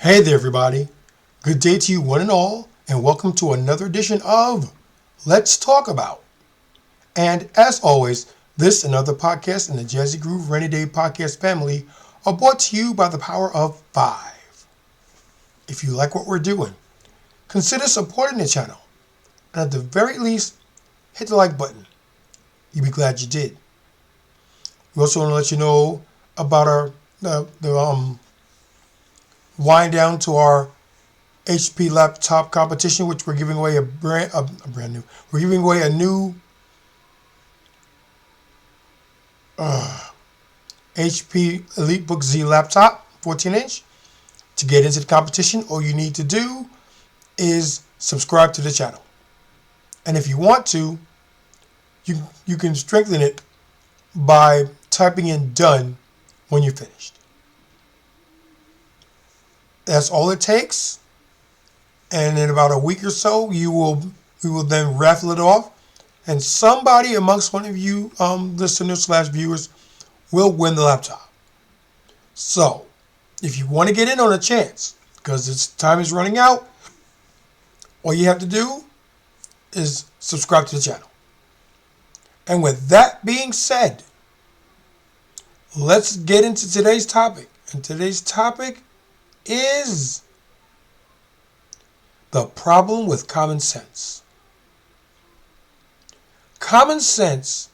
Hey there, everybody. Good day to you, one and all, and welcome to another edition of Let's Talk About. And as always, this and other podcasts in the Jazzy Groove Rainy Day podcast family are brought to you by the power of 5. If you like what we're doing, consider supporting the channel. And at the very least, hit the like button. You'll be glad you did. We also want to let you know about our wind down to our HP laptop competition, which we're giving away we're giving away a new HP EliteBook Z laptop, 14-inch. To get into the competition, all you need to do is subscribe to the channel. And if you want to, you can strengthen it by typing in done when you're finished. That's all it takes. And in about a week or so, we will then raffle it off, and somebody amongst one of you listeners/viewers will win the laptop. So, if you want to get in on a chance, because its time is running out, all you have to do is subscribe to the channel. And with that being said, let's get into today's topic. And today's topic is the problem with common sense. Common sense,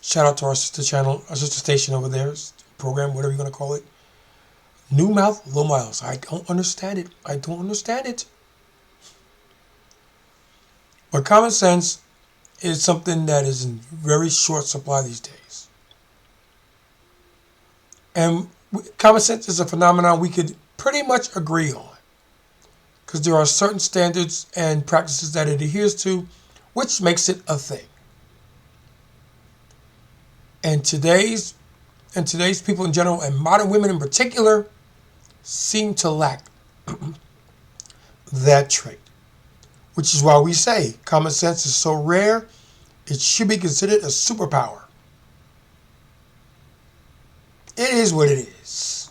shout out to our sister channel, our sister station over there, program, whatever you're going to call it. New mouth, low miles. I don't understand it. But common sense is something that is in very short supply these days. And common sense is a phenomenon we could pretty much agree on, because there are certain standards and practices that it adheres to, which makes it a thing. And today's people in general, and modern women in particular, seem to lack that trait. Which is why we say common sense is so rare, it should be considered a superpower. It is what it is.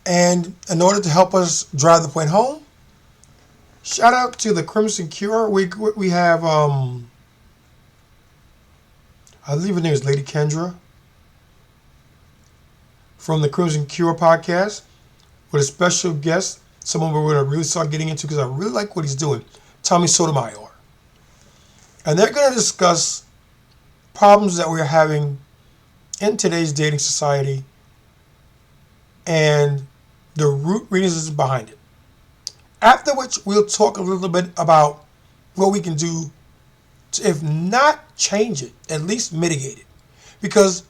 And in order to help us drive the point home, shout out to the Crimson Cure. We have, I believe her name is Lady Kendra from the Crimson Cure podcast, with a special guest, someone we're going to really start getting into because I really like what he's doing, Tommy Sotomayor. And they're going to discuss problems that we're having in today's dating society and the root reasons behind it. After which, we'll talk a little bit about what we can do to, if not change it, at least mitigate it. Because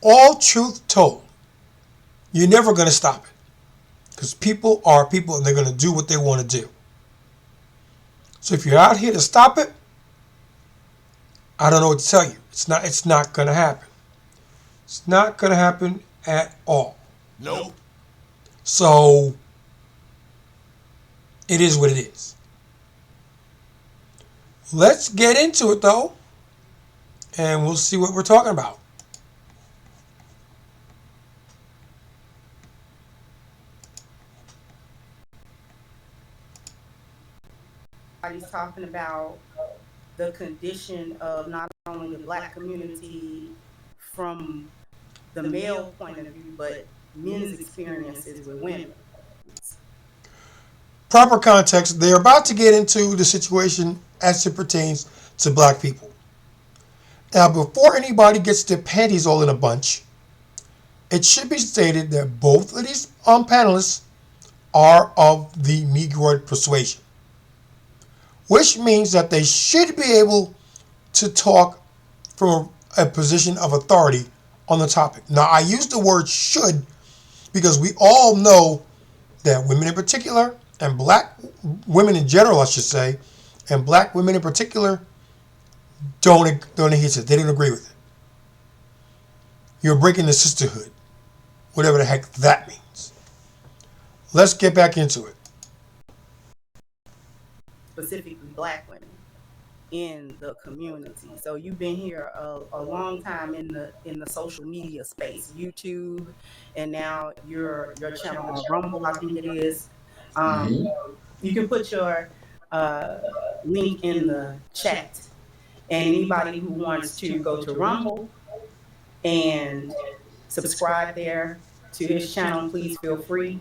all truth told, you're never going to stop it. Because people are people and they're going to do what they want to do. So if you're out here to stop it, I don't know what to tell you. It's not going to happen. It's not going to happen at all. Nope. So it is what it is. Let's get into it though, and we'll see what we're talking about. He's talking about the condition of not only the Black community from the male point of view, but men's experiences with women. Proper context, they're about to get into the situation as it pertains to Black people. Now, before anybody gets their panties all in a bunch, it should be stated that both of these panelists are of the Negroid persuasion, which means that they should be able to talk from a position of authority on the topic. Now, I use the word should because we all know that women in particular, and Black women in general, I should say, and Black women in particular, don't adhere to it. They don't agree with it. You're breaking the sisterhood, whatever the heck that means. Let's get back into it. Specifically Black women. in the community. So you've been here a long time in the social media space, YouTube, and now your channel on Rumble, I think it is. Um, Hmm. you can put your uh, link in the chat, and anybody who wants to go to Rumble and subscribe there to his channel, please feel free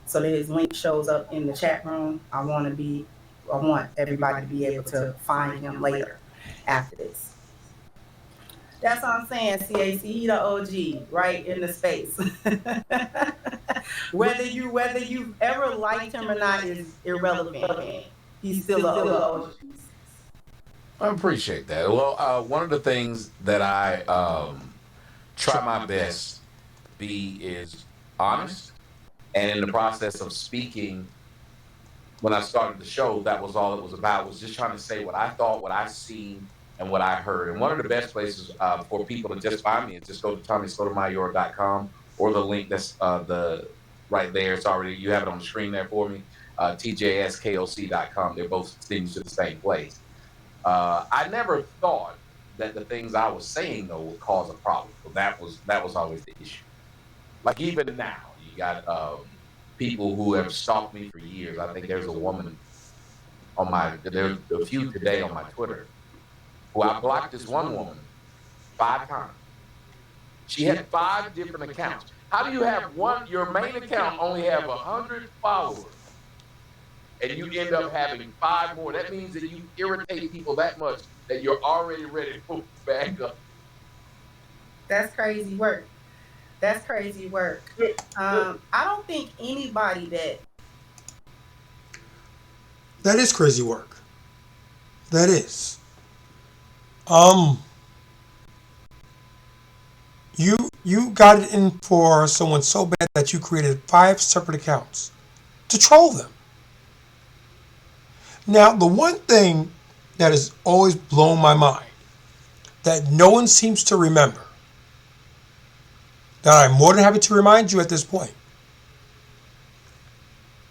so that his link shows up in the chat room. I want everybody to be able to find him later after this. That's what I'm saying, CAC, he the OG, right in the space. Whether you've ever liked him or not is irrelevant. He's still a OG. I appreciate that. Well, one of the things that I try my best be is honest, and in the process of speaking, when I started the show, that was all it was about, was just trying to say what I thought, what I seen, and what I heard. And one of the best places for people to just find me is just go to TommySotomayor.com, or the link that's the right there. It's already, you have it on the screen there for me. TJSKOC.com. They're both sending you to the same place. I never thought that the things I was saying though would cause a problem. So that was always the issue. Like even now, you got people who have stalked me for years. I think there's a woman on there's a few today on my Twitter who I blocked this one woman 5 times. She had 5 different accounts. How do you have your main account only have 100 followers, and you end up having 5 more? That means that you irritate people that much that you're already ready to move back up. That's crazy work. That's crazy work. I don't think anybody that That is crazy work. That is. Um, you got it in for someone so bad that you created 5 separate accounts to troll them. Now, the one thing that has always blown my mind that no one seems to remember, that I'm more than happy to remind you at this point,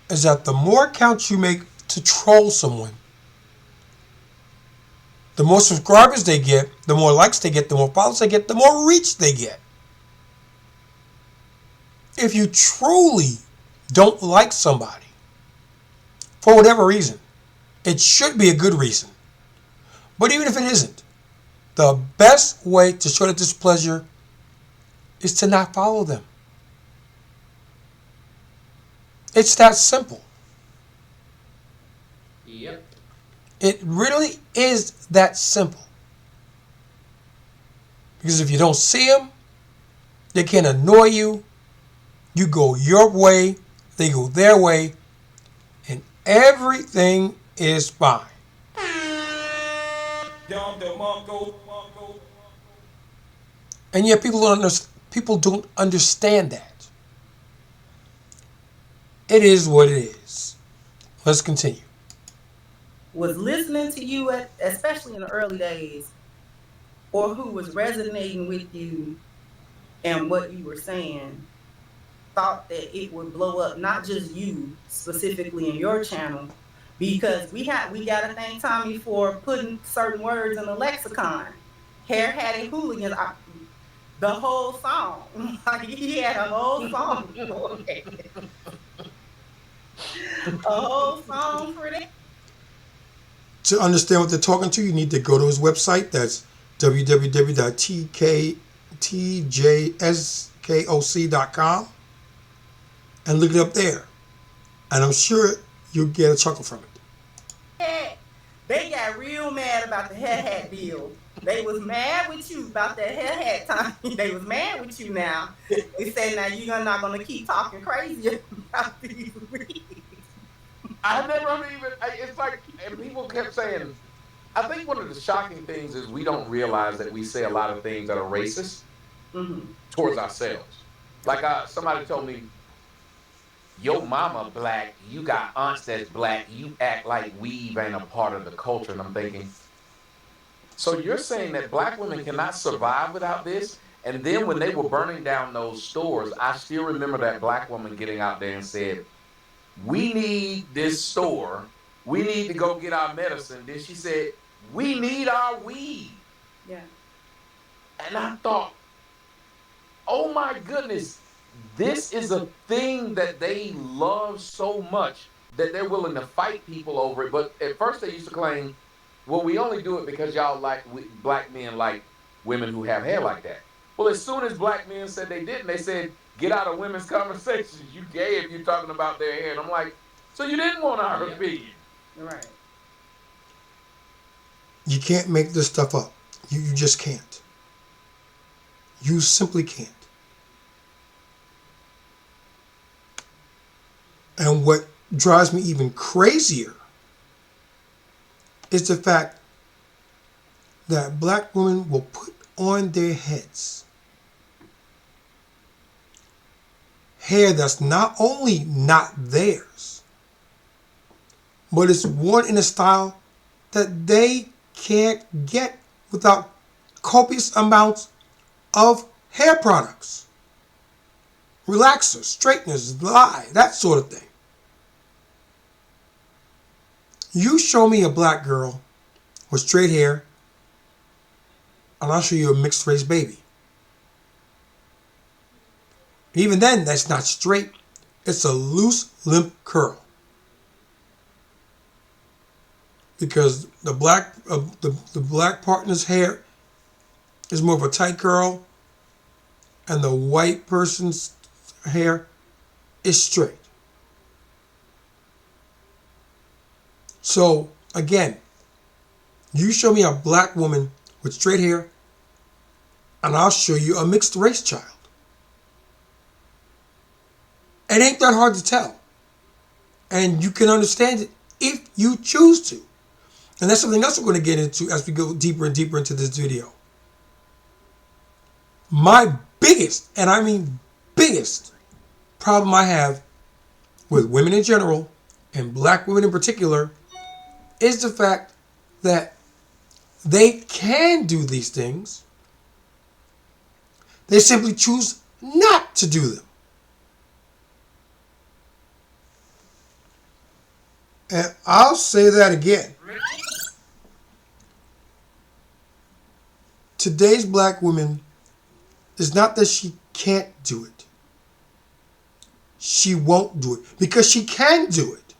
is that the more accounts you make to troll someone, the more subscribers they get, the more likes they get, the more followers they get, the more reach they get. If you truly don't like somebody, for whatever reason, it should be a good reason. But even if it isn't, the best way to show that displeasure is to not follow them. It's that simple. Yep. It really is that simple. Because if you don't see them, they can annoy you. You go your way, they go their way, and everything is fine. And yet people don't understand that. It is what it is. Let's continue. was listening to you especially in the early days, or who was resonating with you and what you were saying, thought that it would blow up, not just you specifically in your channel, because we got to thank Tommy for putting certain words in the lexicon. Hair had a hooligans, the whole song. Like he had a whole song for it. A whole song for that. To understand what they're talking to, you need to go to his website. That's www.tjskoc.com and look it up there. And I'm sure you'll get a chuckle from it. They got real mad about the hair hat deal. They was mad with you about that hair hat time. They was mad with you now. They say now you're not gonna keep talking crazy about these weeds. I never even. It's like, and people kept saying. I think one of the shocking things is we don't realize that we say a lot of things that are racist Mm-hmm. towards ourselves. Like somebody told me, "Your mama black, you got aunts that's black, you act like weave ain't a part of the culture." And I'm thinking, so you're saying that black women cannot survive without this? And then when they were burning down those stores, I still remember that black woman getting out there and said, "We need this store. We need to go get our medicine." Then she said, We need our weed. Yeah. And I thought, oh my goodness, this is a thing that they love so much that they're willing to fight people over it. But at first they used to claim, well, we only do it because y'all like black men like women who have hair like that. Well, as soon as black men said they didn't, they said, get out of women's conversations. You gay if you're talking about their hair. And I'm like, so you didn't want our opinion. Right. You can't make this stuff up. You just can't. You simply can't. And what drives me even crazier is the fact that black women will put on their heads hair that's not only not theirs, but it's worn in a style that they can't get without copious amounts of hair products, relaxers, straighteners, that sort of thing. You show me a black girl with straight hair, and I'll show you a mixed race baby. Even then, that's not straight. It's a loose, limp curl. Because the black partner's hair is more of a tight curl, and the white person's hair is straight. So again, you show me a black woman with straight hair, and I'll show you a mixed race child. It ain't that hard to tell. And you can understand it if you choose to. And that's something else we're going to get into as we go deeper and deeper into this video. My biggest, and I mean biggest, problem I have with women in general, and black women in particular, is the fact that they can do these things. They simply choose not to do them. And I'll say that again. Today's black woman is not that she can't do it. She won't do it because she can do it.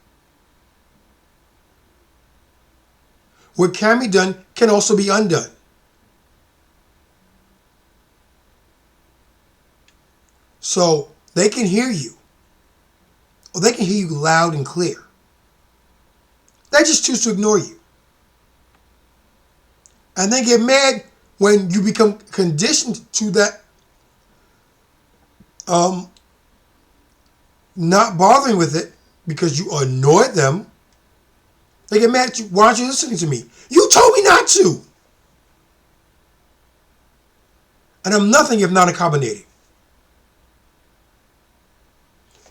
What can be done can also be undone. So they can hear you, or they can hear you loud and clear. They just choose to ignore you. And they get mad when you become conditioned to that not bothering with it because you annoyed them. They get mad at you. Why aren't you listening to me? You told me not to. And I'm nothing if not accommodating.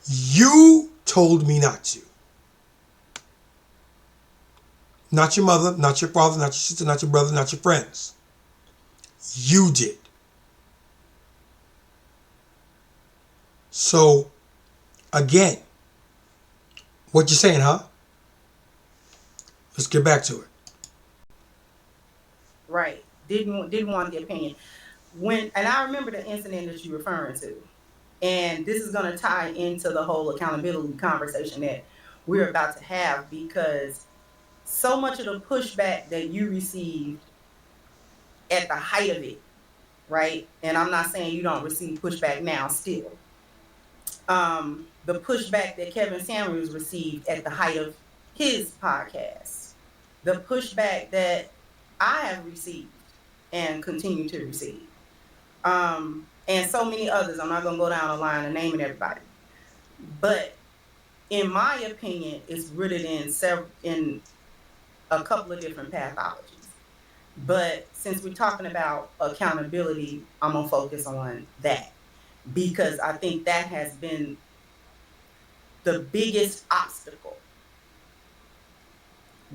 You told me not to. Not your mother, not your father, not your sister, not your brother, not your friends. You did. So, again, what you saying, huh? Let's get back to it. Right. Didn't want the opinion. And I remember the incident that you're referring to. And this is going to tie into the whole accountability conversation that we're about to have, because so much of the pushback that you received at the height of it, right? And I'm not saying you don't receive pushback now still. The pushback that Kevin Samuels received at the height of his podcast, the pushback that I have received and continue to receive, and so many others. I'm not going to go down the line and naming everybody, but in my opinion, it's rooted in a couple of different pathologies. But since we're talking about accountability, I'm gonna focus on that, because I think that has been the biggest obstacle,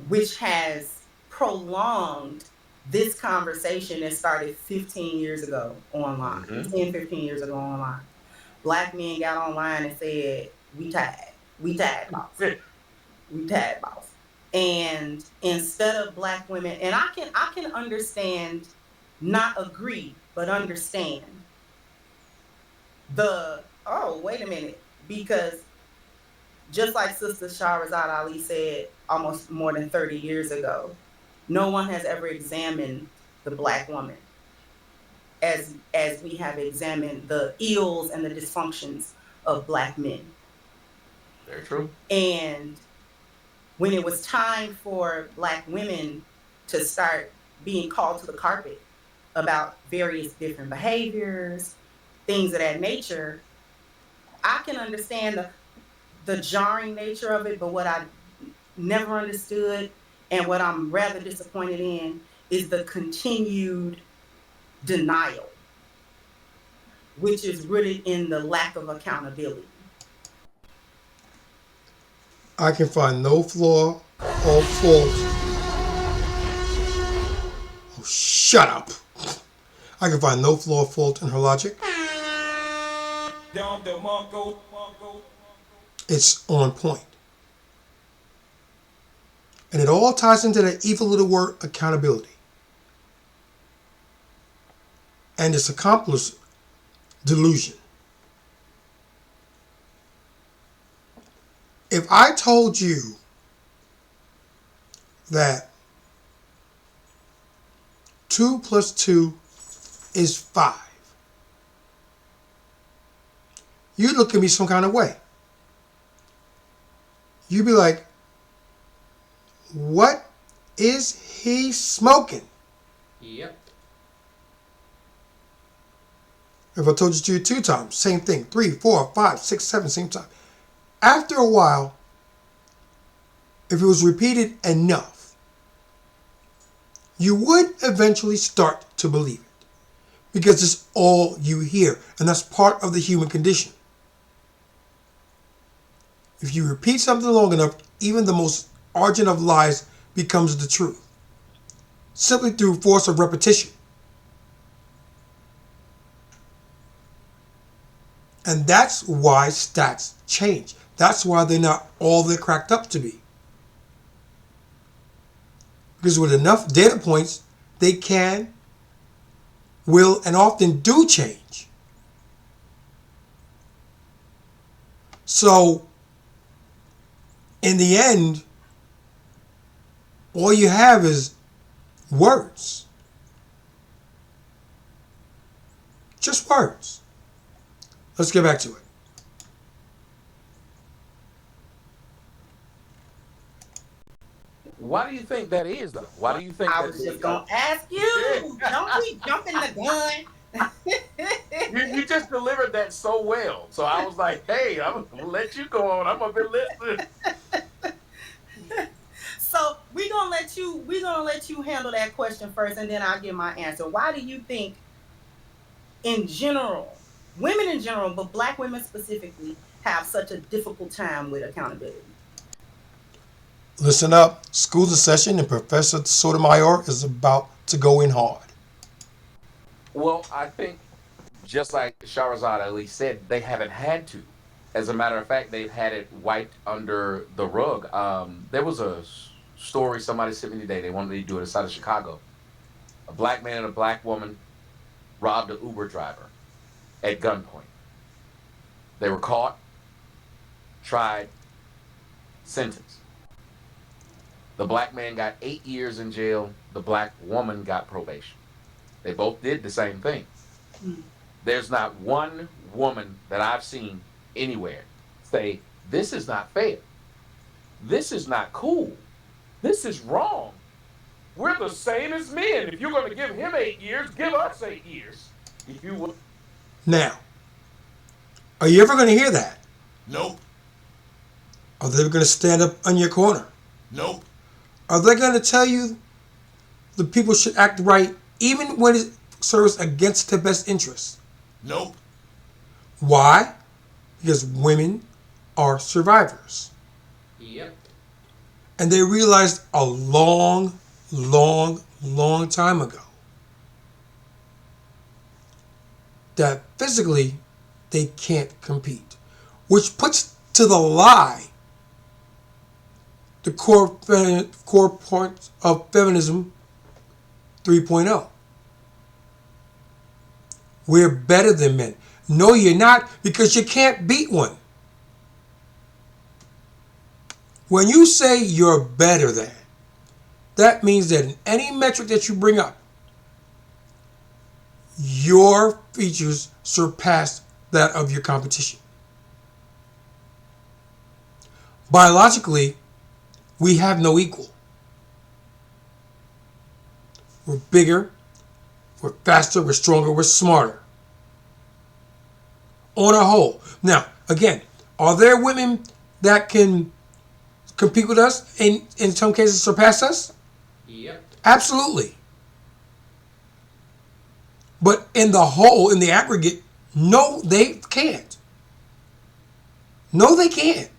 which has prolonged this conversation that started 15 years ago online, 15 years ago online. Black men got online and said, we tired, boss. We tired, boss. And instead of black women, and I can understand, not agree, but understand oh, wait a minute, because just like Sister Shahrazad Ali said almost more than 30 years ago, no one has ever examined the black woman as we have examined the ills and the dysfunctions of black men. Very true. And when it was time for black women to start being called to the carpet about various different behaviors, things of that nature, I can understand the jarring nature of it, but what I never understood and what I'm rather disappointed in is the continued denial, which is rooted in the lack of accountability. I can find no flaw or fault. Oh, shut up. I can find no flaw or fault in her logic. It's on point. And it all ties into that evil little word, accountability. And its accomplice, delusion. If I told you that 2 plus 2 is 5, you'd look at me some kind of way. You'd be like, what is he smoking? Yep. If I told you to do it 2 times, same thing. 3, 4, 5, 6, 7, same time. After a while, if it was repeated enough, you would eventually start to believe it. Because it's all you hear. And that's part of the human condition. If you repeat something long enough, even the most argent of lies becomes the truth. Simply through force of repetition. And that's why stats change. That's why they're not all they're cracked up to be. Because with enough data points, they can, will, and often do change. So, in the end, all you have is words. Just words. Let's get back to it. Why do you think that is, though? Why do you think I that? was just gonna ask you. Don't be jumping the gun. You just delivered that so well. So I was like, hey, I'm gonna let you go on. I'm gonna be listening. So we're gonna let you handle that question first, and then I'll give my answer. Why do you think, in general, women in general, but black women specifically, have such a difficult time with accountability? Listen up. School's in session and Professor Sotomayor is about to go in hard. Well, I think just like Shahrazad Ali said, they haven't had to. As a matter of fact, they've had it wiped under the rug. There was a story somebody sent me today. They wanted to do it inside of Chicago. A black man and a black woman robbed an Uber driver at gunpoint. They were caught, tried, sentenced. The black man got 8 years in jail. The black woman got probation. They both did the same thing. Mm. There's not one woman that I've seen anywhere say, this is not fair. This is not cool. This is wrong. We're the same as men. If you're going to give him 8 years, give us 8 years. If you will. Now, are you ever going to hear that? Nope. Are they going to stand up on your corner? Nope. Are they going to tell you the people should act right even when it serves against their best interests? Nope. Why? Because women are survivors. Yep. And they realized a long, long, long time ago that physically they can't compete. Which puts to the lie the core point of feminism 3.0. We're better than men. No, you're not, because you can't beat one. When you say you're better than, that means that in any metric that you bring up, your features surpass that of your competition. Biologically, we have no equal. We're bigger, we're faster, we're stronger, we're smarter. On a whole. Now, again, are there women that can compete with us, in some cases surpass us? Yep. Absolutely. But in the whole, in the aggregate, no, they can't. No, they can't.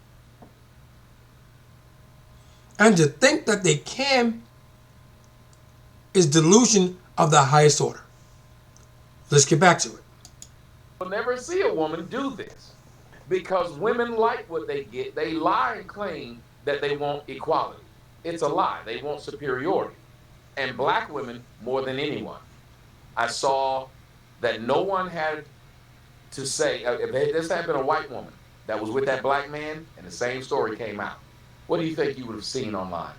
And to think that they can is delusion of the highest order. Let's get back to it. You'll never see a woman do this because women like what they get. They lie and claim that they want equality. It's a lie. They want superiority. And black women, more than anyone, I saw that no one had to say, if this had been a white woman that was with that black man and the same story came out, what do you think you would have seen online?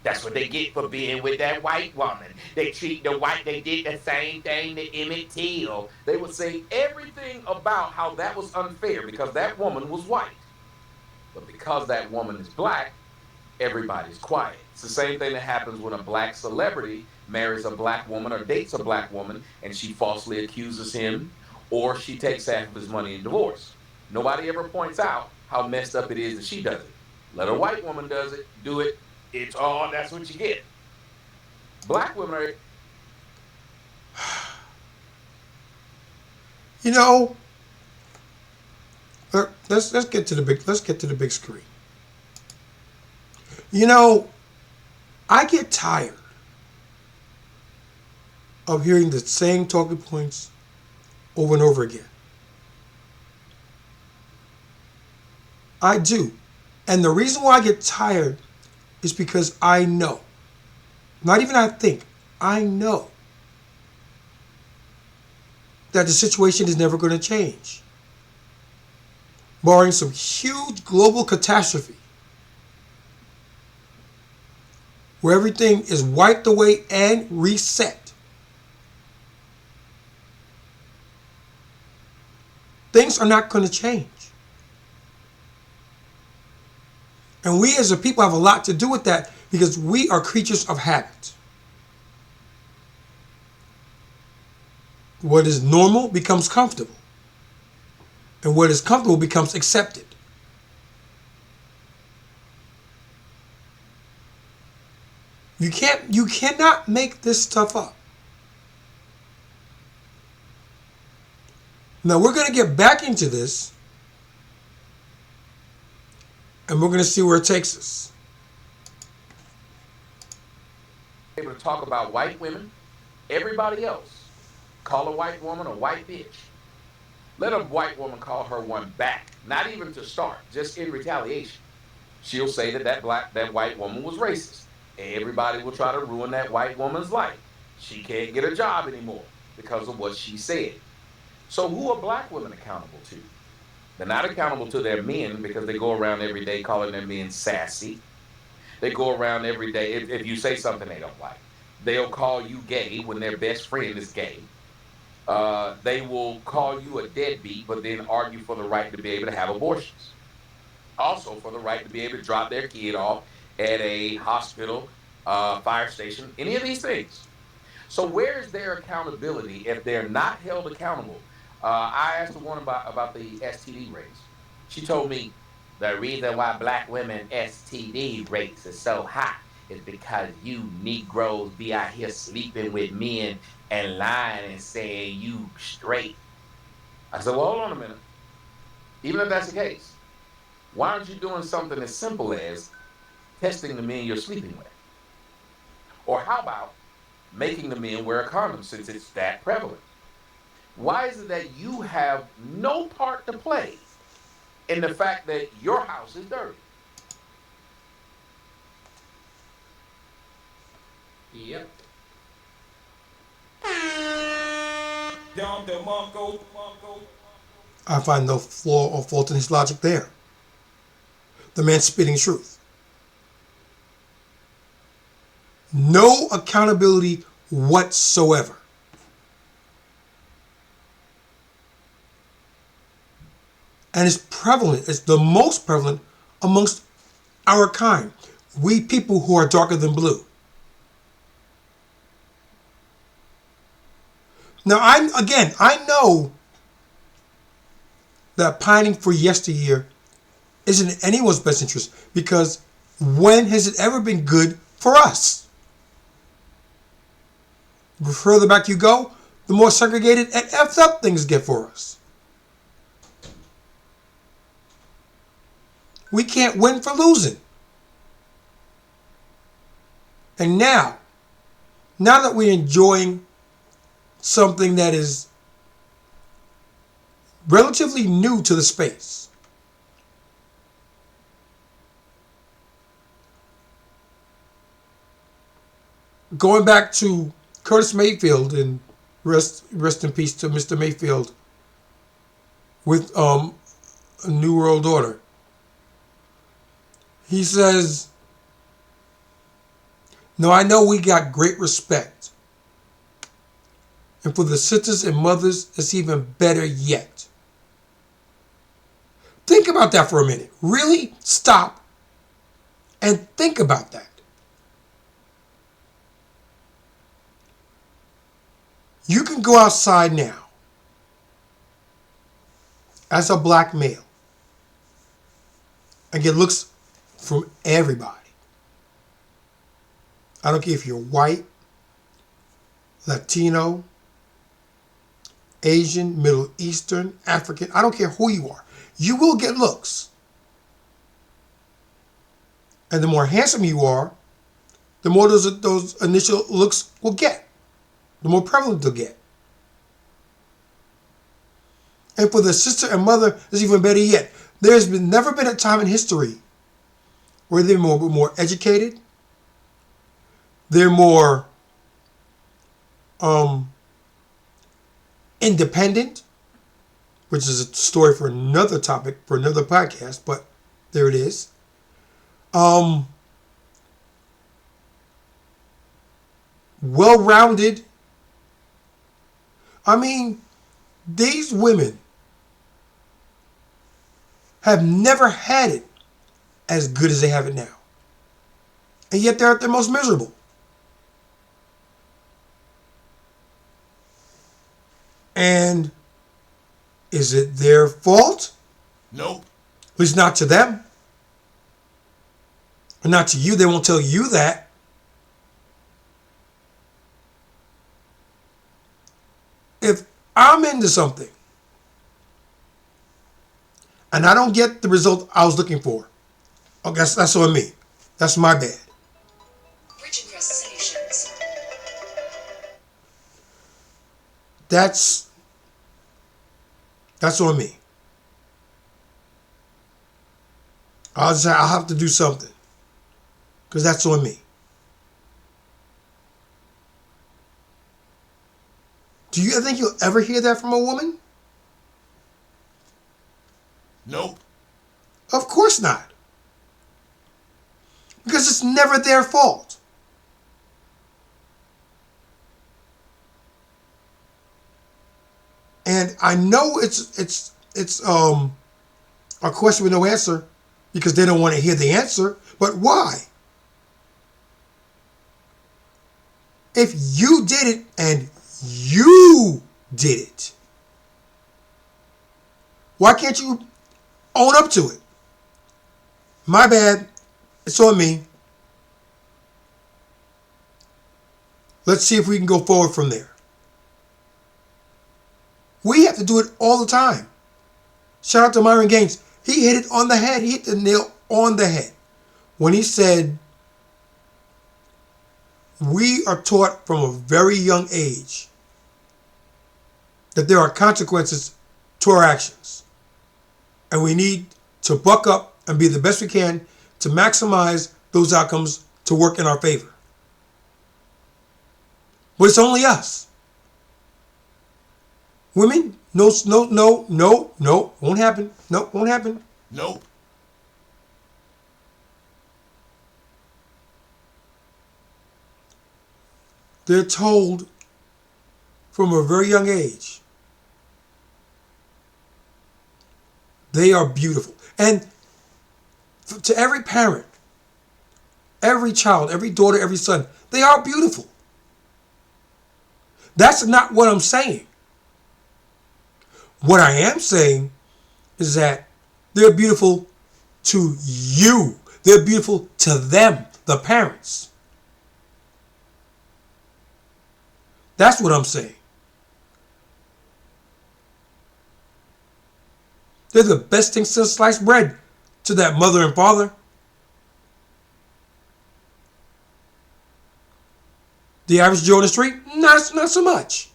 That's what they get for being with that white woman. They treat the white, they did the same thing to Emmett Till. They would say everything about how that was unfair because that woman was white. But because that woman is black, everybody's quiet. It's the same thing that happens when a black celebrity marries a black woman or dates a black woman and she falsely accuses him or she takes half of his money in divorce. Nobody ever points out how messed up it is that she does it. Let a white woman do it. It's all that's what you get. Black women are You know, let's get to the big screen. You know, I get tired of hearing the same talking points over and over again. I do. And the reason why I get tired is because I know, not even I think, I know that the situation is never going to change. Barring some huge global catastrophe where everything is wiped away and reset. Things are not going to change. And we as a people have a lot to do with that because we are creatures of habit. What is normal becomes comfortable. And what is comfortable becomes accepted. You cannot make this stuff up. Now we're going to get back into this and we're going to see where it takes us. able to talk about white women, everybody else. Call a white woman a white bitch. Let a white woman call her one back, not even to start, just in retaliation. She'll say that that white woman was racist. Everybody will try to ruin that white woman's life. She can't get a job anymore because of what she said. So who are black women accountable to? They're not accountable to their men because they go around every day calling their men sassy. They go around every day if you say something they don't like. They'll call you gay when their best friend is gay. They will call you a deadbeat, but then argue for the right to be able to have abortions. Also for the right to be able to drop their kid off at a hospital, fire station, any of these things. So where is their accountability if they're not held accountable? I asked the one about the STD rates. She told me the reason why black women STD rates is so high is because you Negroes be out here sleeping with men and lying and saying you straight. I said, well, hold on a minute. Even if that's the case, why aren't you doing something as simple as testing the men you're sleeping with? Or how about making the men wear a condom since it's that prevalent? Why is it that you have no part to play in the fact that your house is dirty? Yep. I find no flaw or fault in his logic there. The man's spitting truth. No accountability whatsoever. And it's prevalent. It's the most prevalent amongst our kind. We people who are darker than blue. Now, I know that pining for yesteryear isn't in anyone's best interest, because when has it ever been good for us? The further back you go, the more segregated and effed up things get for us. We can't win for losing. And now that we're enjoying something that is relatively new to the space, going back to Curtis Mayfield, and rest in peace to Mr. Mayfield, with a New World Order. He says, "No, I know we got great respect. And for the sisters and mothers, it's even better yet." Think about that for a minute. Really stop and think about that. You can go outside now as a black male and get looks from everybody. I don't care if you're white, Latino, Asian, Middle Eastern, African. I don't care who you are. You will get looks. And the more handsome you are, the more those initial looks will get. The more prevalent they'll get. And for the sister and mother, it's even better yet. There's never been a time in history where they're more educated, they're more independent, which is a story for another topic, for another podcast, but there it is. Well-rounded. I mean, these women have never had it as good as they have it now. And yet they're at their most miserable. And is it their fault? Nope. At least not to them. Or not to you. They won't tell you that. If I'm into something and I don't get the result I was looking for, okay, that's on me. That's my bad. Bridge solutions. That's on me. I'll just say I'll have to do something, because that's on me. Do you think you'll ever hear that from a woman? Nope. Of course not. Because it's never their fault. And I know it's a question with no answer, because they don't want to hear the answer. But why? If you did it and you did it, why can't you own up to it? My bad. It's on me. Let's see if we can go forward from there. We have to do it all the time. Shout out to Myron Gaines. He hit it on the head. He hit the nail on the head when he said, we are taught from a very young age that there are consequences to our actions. And we need to buck up and be the best we can to maximize those outcomes to work in our favor. But it's only us. Women, no, no, no, no, no, won't happen. No, won't happen. Nope. They're told from a very young age they are beautiful. And to every parent, every child, every daughter, every son, they are beautiful. That's not what I'm saying. What I am saying is that they're beautiful to you. They're beautiful to them, the parents. That's what I'm saying. They're the best thing since sliced bread to that mother and father. The average Joe in the street, not so much.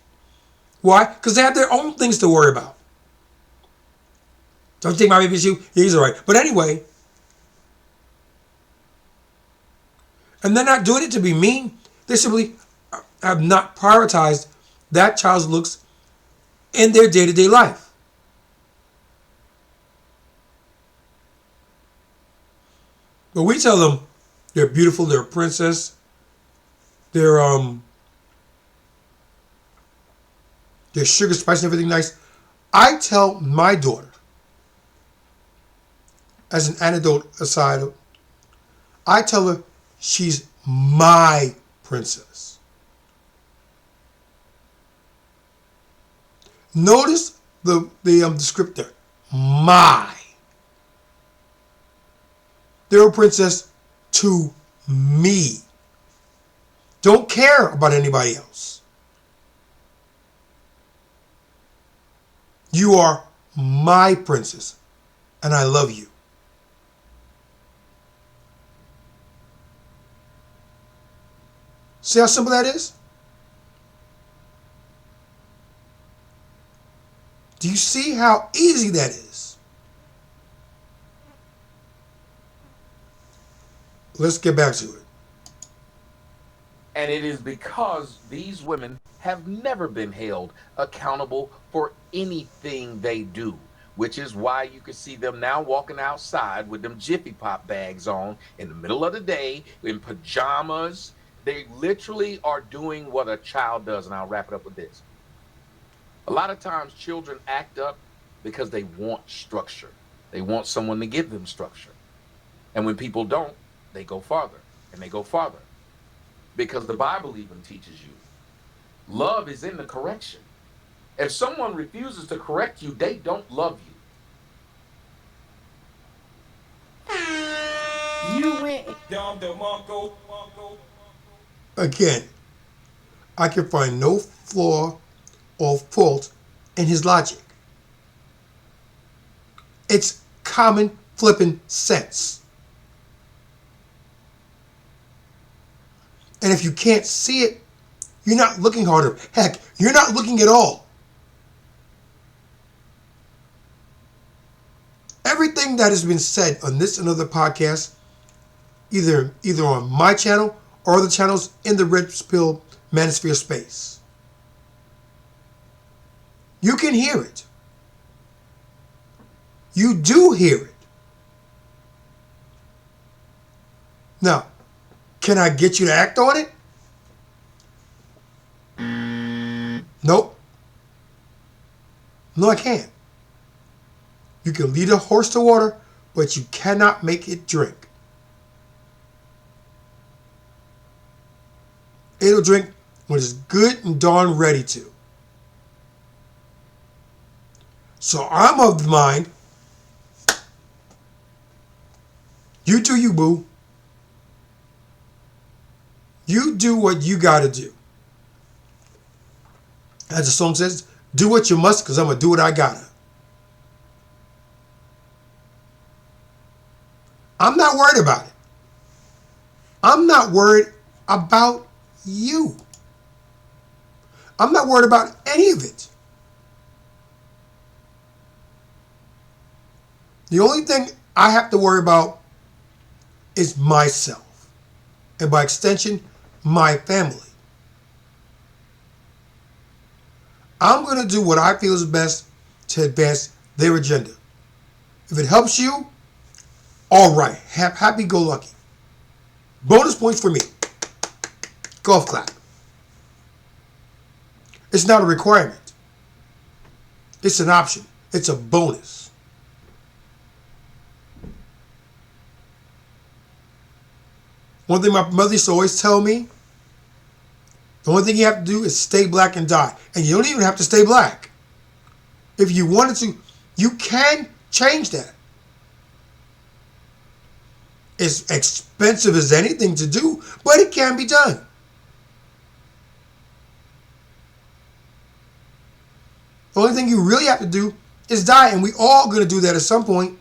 Why? Because they have their own things to worry about. Don't you think my baby's you? Yeah, he's all right. But anyway, and they're not doing it to be mean. They simply have not prioritized that child's looks in their day-to-day life. But we tell them they're beautiful, they're a princess, they're sugar spice and everything nice. I tell my daughter, as an anecdote aside, I tell her she's my princess. Notice the descriptor, my. They're a princess to me. Don't care about anybody else. You are my princess, and I love you. See how simple that is? Do you see how easy that is? Let's get back to it. And it is because these women have never been held accountable for anything they do, which is why you can see them now walking outside with them Jiffy Pop bags on in the middle of the day in pajamas. They literally are doing what a child does. And I'll wrap it up with this. A lot of times children act up because they want structure. They want someone to give them structure. And when people don't, they go farther and they go farther. Because the Bible even teaches you love is in the correction. If someone refuses to correct you, they don't love you. You went. Again, I can find no flaw or fault in his logic. It's common flipping sense. And if you can't see it, you're not looking harder. Heck, you're not looking at all. Everything that has been said on this and other podcasts, either on my channel or other channels in the Red Pill Manosphere space, you can hear it. You do hear it. Now, can I get you to act on it? Nope. No, I can't. You can lead a horse to water, but you cannot make it drink. It'll drink when it's good and darn ready to. So I'm of the mind, you do you, boo. You do what you gotta do. As the song says, do what you must, because I'm gonna do what I gotta. I'm not worried about it. I'm not worried about you. I'm not worried about any of it. The only thing I have to worry about is myself. And by extension, my family. I'm going to do what I feel is best to advance their agenda. If it helps you, all right. Happy go lucky. Bonus points for me. Golf clap. It's not a requirement. It's an option. It's a bonus. One thing my mother used to always tell me, the only thing you have to do is stay black and die. And you don't even have to stay black. If you wanted to, you can change that. It's expensive as anything to do, but it can be done. The only thing you really have to do is die, and we all going to do that at some point.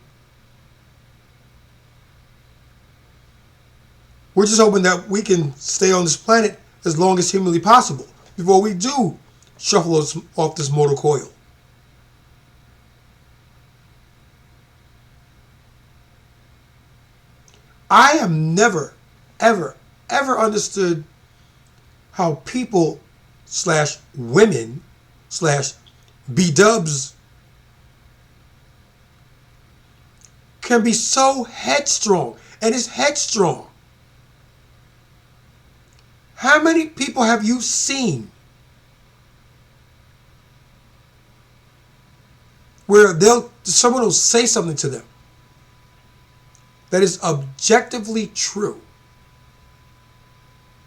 We're just hoping that we can stay on this planet as long as humanly possible before we do shuffle us off this mortal coil. I have never, ever, ever understood how people / women / B-dubs can be so headstrong, and it's headstrong. How many people have you seen where someone will say something to them that is objectively true?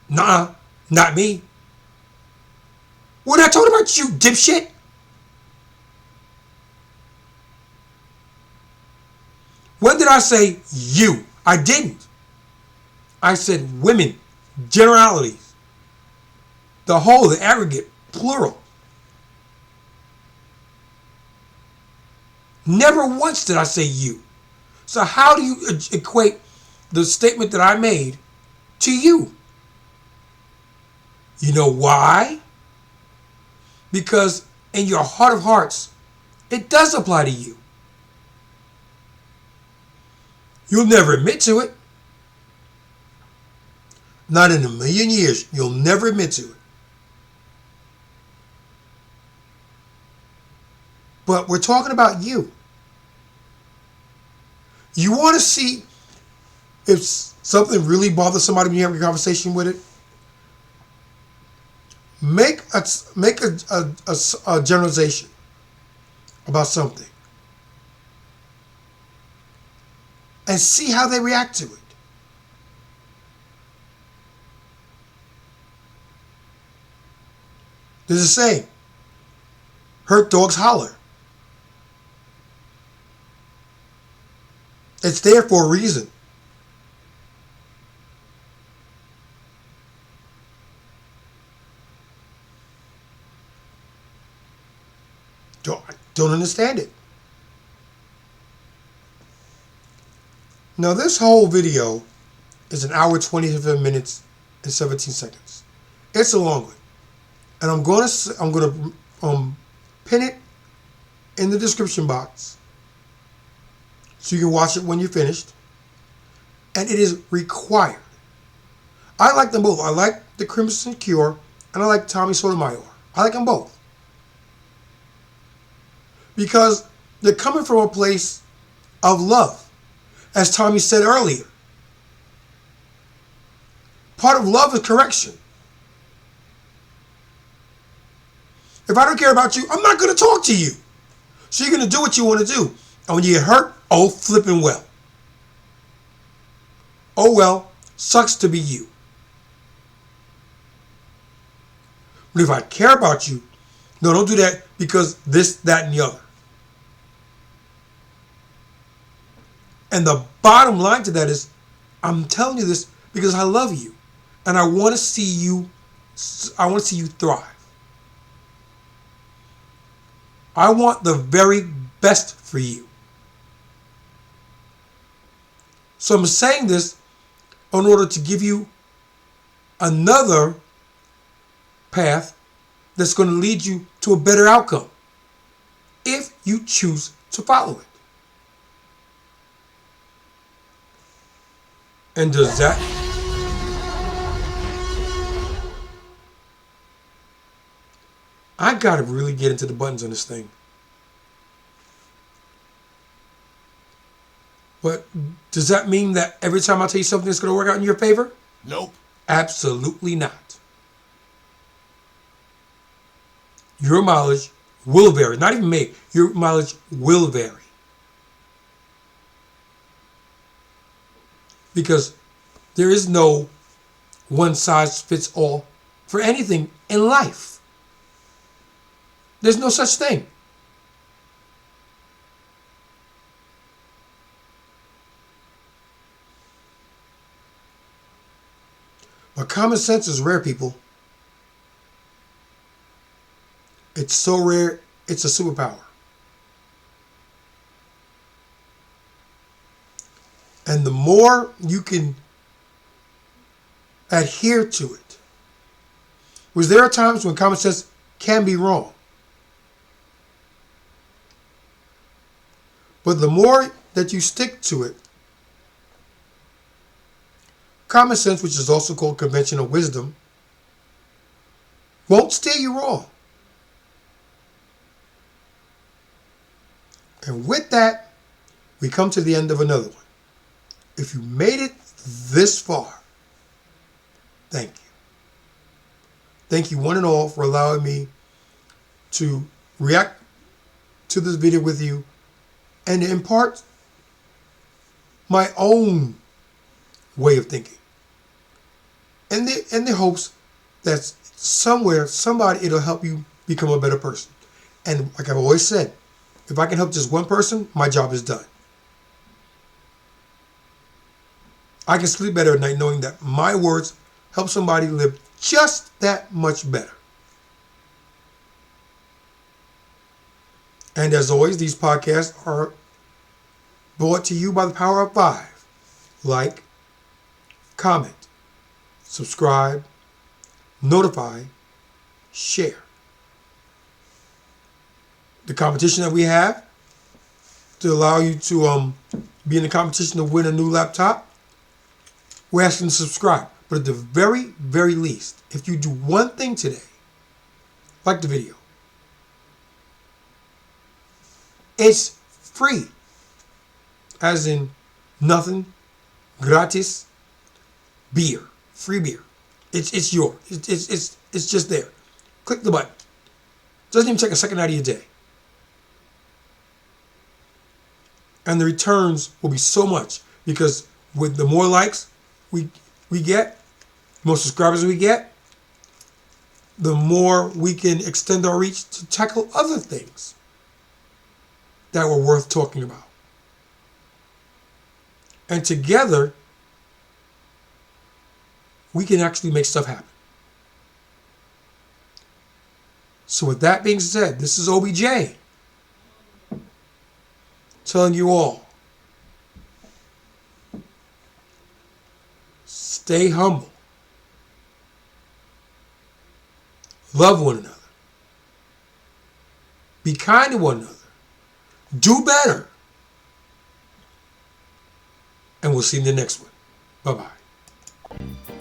Nah, not me. We're not talking about you, dipshit. When did I say you? I didn't. I said women, generalities, the whole, the aggregate, plural. Never once did I say you. So how do you equate the statement that I made to you? You know why? Because in your heart of hearts, it does apply to you. You'll never admit to it. Not in a million years. You'll never admit to it. But we're talking about you. You want to see if something really bothers somebody when you have a conversation with it? Make a generalization about something and see how they react to it. There's a saying, hurt dogs holler. It's there for a reason. Don't understand it. Now this whole video is an hour 27 minutes and 17 seconds. It's a long one, and I'm gonna pin it in the description box so you can watch it when you're finished. And it is required. I like them both. I like the Crimson Cure and I like Tommy Sotomayor. I like them both because they're coming from a place of love. As Tommy said earlier, part of love is correction. If I don't care about you, I'm not going to talk to you. So you're going to do what you want to do. And when you get hurt, oh, flipping well. Oh well, sucks to be you. But if I care about you, no, don't do that because this, that, and the other. And the bottom line to that is, I'm telling you this because I love you. And I want to see you thrive. I want the very best for you. So I'm saying this in order to give you another path that's going to lead you to a better outcome if you choose to follow it. And does that I gotta really get into the buttons on this thing. But does that mean that every time I tell you something it's gonna work out in your favor? Nope. Absolutely not. Your mileage will vary. Not even me. Your mileage will vary. Because there is no one size fits all for anything in life. There's no such thing. But common sense is rare, people. It's so rare, it's a superpower. And the more you can adhere to it, because there are times when common sense can be wrong. But the more that you stick to it, common sense, which is also called conventional wisdom, won't steer you wrong. And with that, we come to the end of another one. If you made it this far, thank you. Thank you one and all for allowing me to react to this video with you and impart my own way of thinking. In the hopes that somewhere, somebody, it'll help you become a better person. And like I've always said, if I can help just one person, my job is done. I can sleep better at night knowing that my words help somebody live just that much better. And as always, these podcasts are brought to you by the power of 5. Like, comment, subscribe, notify, share. The competition that we have to allow you to be in the competition to win a new laptop, we're asking to subscribe. But at the very, very least, if you do one thing today, like the video, it's free. As in nothing, gratis, beer, free beer. It's yours. It's just there. Click the button. Doesn't even take a second out of your day. And the returns will be so much because with the more likes we get, the more subscribers we get, the more we can extend our reach to tackle other things that were worth talking about. And together, we can actually make stuff happen. So with that being said, this is OBJ telling you all, stay humble, love one another, be kind to one another, do better, and we'll see you in the next one. Bye-bye.